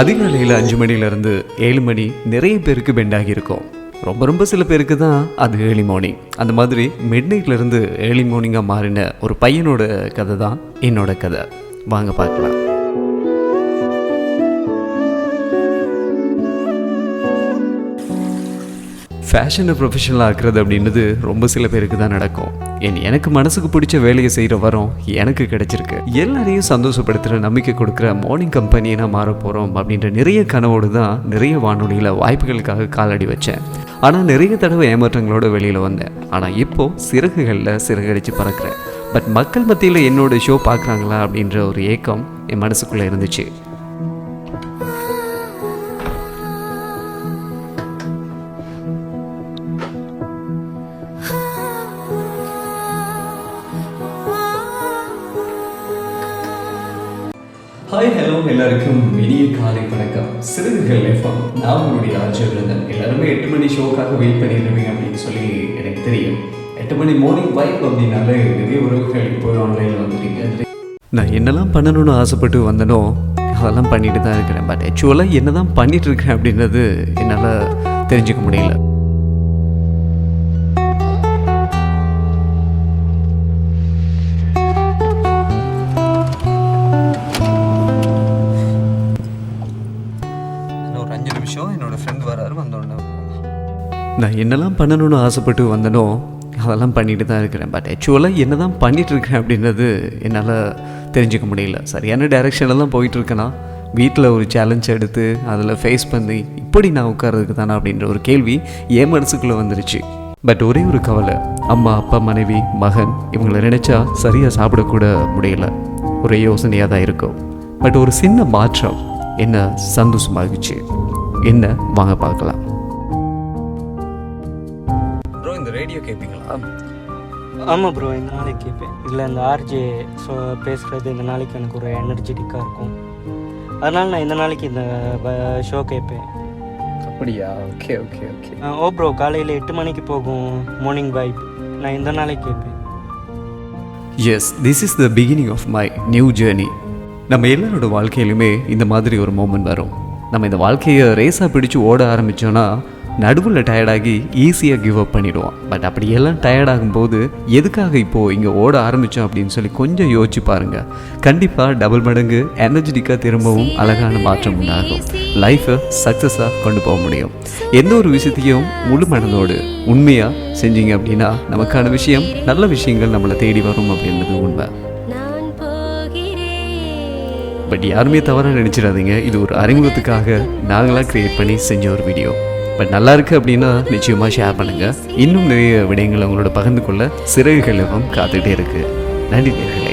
அதிகாலையில் 5 மணிலேருந்து 7 மணி நிறைய பேருக்கு பெண்டாகி இருக்கும். ரொம்ப சில பேருக்கு தான் அது ஏர்லி மார்னிங். அந்த மாதிரி மிட் நைட்லேருந்து ஏர்லி மார்னிங்காக மாறின ஒரு பையனோட கதை தான் என்னோட கதை. வாங்க பார்க்கலாம். ஃபேஷனை ப்ரொஃபஷனலாக ஆக்குறது அப்படின்றது ரொம்ப சில பேருக்கு தான் நடக்கும். எனக்கு மனசுக்கு பிடிச்ச வேலையை செய்கிற வரம் எனக்கு கிடைச்சிருக்கு. எல்லாரையும் சந்தோஷப்படுத்துகிற நம்பிக்கை கொடுக்குற மார்னிங் கம்பெனியை நான் மாற போகிறோம் அப்படின்ற நிறைய கனவோடு தான் நிறைய வானொலியில் வாய்ப்புகளுக்காக காலடி வச்சேன். ஆனால் நிறைய தடவை ஏமாற்றங்களோட வெளியில் வந்தேன். ஆனால் இப்போது சிறகுகளில் சிறகடிச்சு பறக்கிறேன். பட் மக்கள் மத்தியில் என்னோட ஷோ பார்க்குறாங்களா அப்படின்ற ஒரு ஏக்கம் என் மனசுக்குள்ளே இருந்துச்சு. ஹாய் ஹலோ, எல்லாருக்கும் இனிய காலை வணக்கம். சிறகுகள் எஃப்எம், நான் உங்களுடைய ஆர்ஜிருந்தேன். எல்லாருமே 8 மணி ஷோக்காக வெயிட் பண்ணிடுவீங்க அப்படின்னு சொல்லி எனக்கு தெரியும். 8 மணி மார்னிங் வைப் அப்படின்னாலே நிறைய உறவுகள் இப்போ ஆன்லைனில் வந்துட்டீங்க. நான் என்னெல்லாம் பண்ணணும்னு ஆசைப்பட்டு வந்தனோ அதெல்லாம் பண்ணிட்டு தான் இருக்கிறேன். பட் ஆக்சுவலாக என்ன தான் பண்ணிட்டு இருக்கேன் அப்படின்றது என்னால் தெரிஞ்சுக்க முடியல. என்னோட ஃப்ரெண்ட் வராரு, வந்தோடனே நான் என்னெல்லாம் பண்ணணும்னு ஆசைப்பட்டு வந்தனோ அதெல்லாம் பண்ணிட்டு தான் இருக்கிறேன். பட் ஆக்சுவலாக என்ன தான் பண்ணிட்டு இருக்கேன் அப்படின்றது என்னால் தெரிஞ்சுக்க முடியல. சரியான டைரெக்ஷனில் தான் போயிட்டுருக்கேன்னா வீட்டில் ஒரு சேலஞ்ச் எடுத்து அதில் ஃபேஸ் பண்ணி இப்படி நான் உட்கார்றதுக்கு தானே அப்படின்ற ஒரு கேள்வி என் மனசுக்குள்ளே வந்துருச்சு. பட் ஒரே ஒரு கவலை, அம்மா அப்பா மனைவி மகன் இவங்களை நினச்சா சரியாக சாப்பிடக்கூட முடியல. ஒரே யோசனையாக தான் இருக்கும். பட் ஒரு சின்ன மாற்றம் என்ன சந்தோஷமாகிச்சு. என்ன வாங்க பார்க்கலாம். ப்ரோ, இந்த ரேடியோ கேட்பீங்களா? ஆமாம் ப்ரோ, இந்த நாளைக்கு கேட்பேன். இதில் இந்த ஆர்ஜே பேசுகிறது இந்த நாளைக்கு எனக்கு ஒரு எனர்ஜெட்டிக்காக இருக்கும். அதனால் நான் இந்த நாளைக்கு இந்த ஷோ கேட்பேன். அப்படியா? Okay okay okay. Oh bro, காலையில் 8 மணிக்கு போகும் மார்னிங் வைப். நான் இந்த நாளைக்கு கேட்பேன். Yes, this is the beginning of my new journey. நம்ம எல்லாரோட வாழ்க்கையிலுமே இந்த மாதிரி ஒரு மோமெண்ட் வரும். நம்ம இந்த வாழ்க்கையை ரேஸாக பிடிச்சி ஓட ஆரம்பித்தோன்னா நடுவில் டயர்டாகி ஈஸியாக கிவ் அப் பண்ணிவிடுவோம். பட் அப்படியெல்லாம் டயர்டாகும்போது எதுக்காக இப்போது இங்கே ஓட ஆரம்பித்தோம் அப்படின்னு சொல்லி கொஞ்சம் யோசிச்சு பாருங்கள். கண்டிப்பாக டபுள் மடங்கு எனர்ஜெட்டிக்காக திரும்பவும் அழகான மாற்றம் உண்டாகும். லைஃப்பை சக்ஸஸாக கொண்டு போக முடியும். எந்த ஒரு விஷயத்தையும் முழு மனதோடு உண்மையாக செஞ்சீங்க அப்படின்னா நமக்கான விஷயம், நல்ல விஷயங்கள் நம்மளை தேடி வரும் அப்படின்றது உண்மை. பட் யாருமே தவறாக நினச்சிடாதீங்க. இது ஒரு அறிமுகத்துக்காக நாங்களாக க்ரியேட் பண்ணி செஞ்ச ஒரு வீடியோ. பட் நல்லா இருக்குது அப்படின்னா நிச்சயமாக ஷேர் பண்ணுங்கள். இன்னும் நிறைய விடயங்களை உங்களோட பகிர்ந்து கொள்ள சிறகுகள் எல்லாம் காத்துக்கிட்டே இருக்குது. நன்றி நேயர்களே.